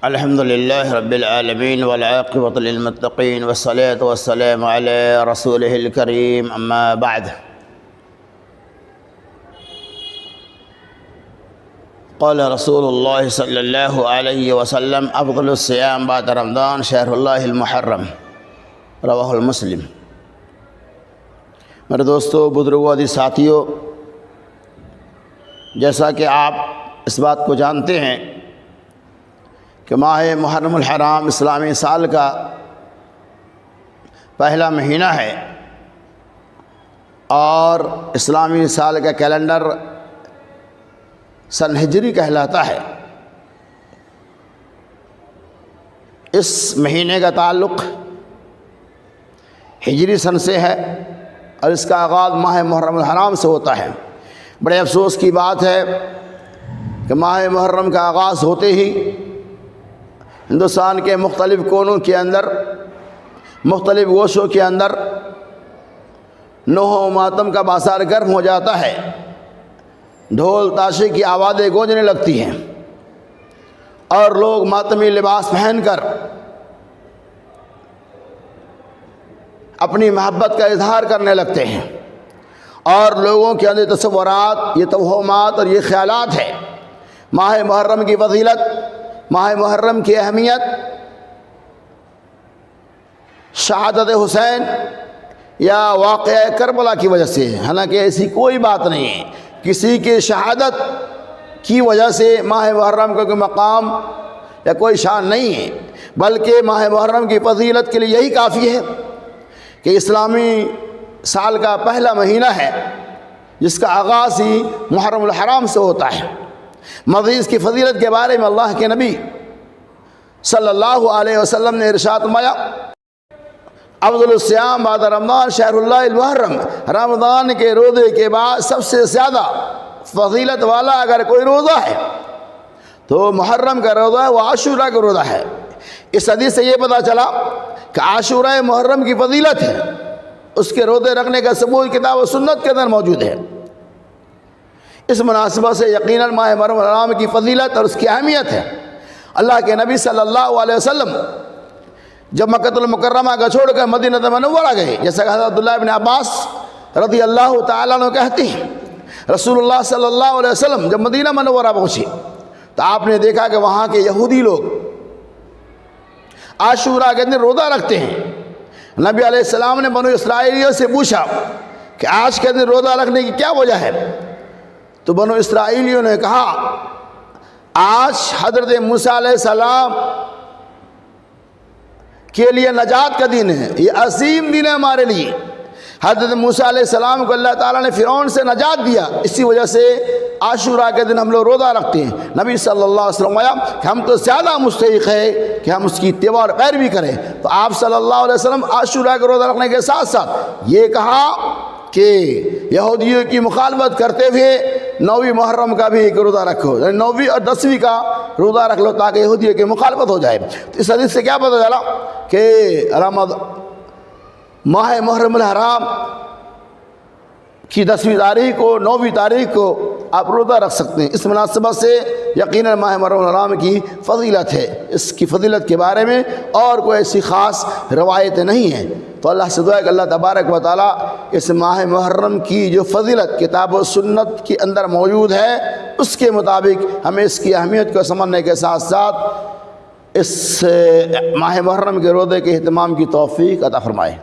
الحمد لله رب العالمين والعاقبة للمتقين والصلاة والسلام على رسوله الكريم أما بعد قال رسول الله صلى الله عليه وسلم أفضل الصيام بعد رمضان شهر الله المحرم رواہ المسلم۔ میرے دوستو، بزرگوں، عزیز ساتھیوں، جیسا کہ آپ اس بات کو جانتے ہیں کہ ماہ محرم الحرام اسلامی سال کا پہلا مہینہ ہے اور اسلامی سال کا کیلنڈر سن ہجری کہلاتا ہے۔ اس مہینے کا تعلق ہجری سن سے ہے اور اس کا آغاز ماہ محرم الحرام سے ہوتا ہے۔ بڑے افسوس کی بات ہے کہ ماہ محرم کا آغاز ہوتے ہی ہندوستان کے مختلف کونوں کے اندر، مختلف گوشوں کے اندر نوح و ماتم کا بازار گرم ہو جاتا ہے، ڈھول تاشے کی آوازیں گونجنے لگتی ہیں اور لوگ ماتمی لباس پہن کر اپنی محبت کا اظہار کرنے لگتے ہیں اور لوگوں کے اندر تصورات، یہ توہمات اور یہ خیالات ہے۔ ماہ محرم کی فضیلت، ماہ محرم کی اہمیت شہادت حسین یا واقعہ کربلا کی وجہ سے ہے، حالانکہ ایسی کوئی بات نہیں ہے۔ کسی کی شہادت کی وجہ سے ماہ محرم کا کوئی مقام یا کوئی شان نہیں ہے، بلکہ ماہ محرم کی فضیلت کے لیے یہی کافی ہے کہ اسلامی سال کا پہلا مہینہ ہے جس کا آغاز ہی محرم الحرام سے ہوتا ہے۔ مزید اس کی فضیلت کے بارے میں اللہ کے نبی صلی اللہ علیہ وسلم نے ارشاد فرمایا، افضل الصیام بعد رمضان شہر اللہ المحرم، رمضان کے روزے کے بعد سب سے زیادہ فضیلت والا اگر کوئی روزہ ہے تو محرم کا روزہ ہے، وہ عاشورہ کا روزہ ہے۔ اس حدیث سے یہ پتہ چلا کہ عاشورہ محرم کی فضیلت ہے، اس کے روزے رکھنے کا ثبوت کتاب و سنت کے اندر موجود ہے۔ اس مناسبت سے یقیناً ماہ محرم الحرام کی فضیلت اور اس کی اہمیت ہے۔ اللہ کے نبی صلی اللہ علیہ وسلم جب مکۃ المکرمہ کا چھوڑ کر مدینہ منورہ گئے، جیسا کہ حضرت عبداللہ ابن عباس رضی اللہ تعالیٰ عنہ کہتے ہیں، رسول اللہ صلی اللہ علیہ وسلم جب مدینہ منورہ پہنچے تو آپ نے دیکھا کہ وہاں کے یہودی لوگ عاشورہ کے دن روزہ رکھتے ہیں۔ نبی علیہ السلام نے بنو اسرائیلیوں سے پوچھا کہ آج کے دن روزہ رکھنے کی کیا وجہ ہے؟ تو بنو اسرائیلیوں نے کہا، آج حضرت موسیٰ علیہ السلام کے لیے نجات کا دن ہے، یہ عظیم دن ہے ہمارے لیے۔ حضرت موسیٰ علیہ السلام کو اللہ تعالیٰ نے فرعون سے نجات دیا، اسی وجہ سے عاشورہ کے دن ہم لوگ روزہ رکھتے ہیں۔ نبی صلی اللہ علیہ وسلم فرمایا کہ ہم تو زیادہ مستحق ہے کہ ہم اس کی اتباع اور پیروی کریں۔ تو آپ صلی اللہ علیہ وسلم عاشورہ کا روزہ رکھنے کے ساتھ ساتھ یہ کہا کہ یہودیوں کی مخالفت کرتے ہوئے 9ویں محرم کا بھی ایک روزہ رکھو، یعنی 9ویں اور 10ویں کا روزہ رکھ لو تاکہ یہودیوں کی مخالفت ہو جائے۔ تو اس حدیث سے کیا پتہ چلا کہ ماہ محرم الحرام کی 10ویں تاریخ کو، 9ویں تاریخ کو آپ روزہ رکھ سکتے ہیں۔ اس مناسبت سے یقیناً ماہ محرم الحرام کی فضیلت ہے۔ اس کی فضیلت کے بارے میں اور کوئی ایسی خاص روایتیں نہیں ہیں۔ تو اللہ سے دعا ہے کہ اللہ تبارک و تعالیٰ اس ماہ محرم کی جو فضیلت کتاب و سنت کے اندر موجود ہے اس کے مطابق ہمیں اس کی اہمیت کو سمجھنے کے ساتھ ساتھ اس ماہ محرم کے روزے کے اہتمام کی توفیق عطا فرمائے۔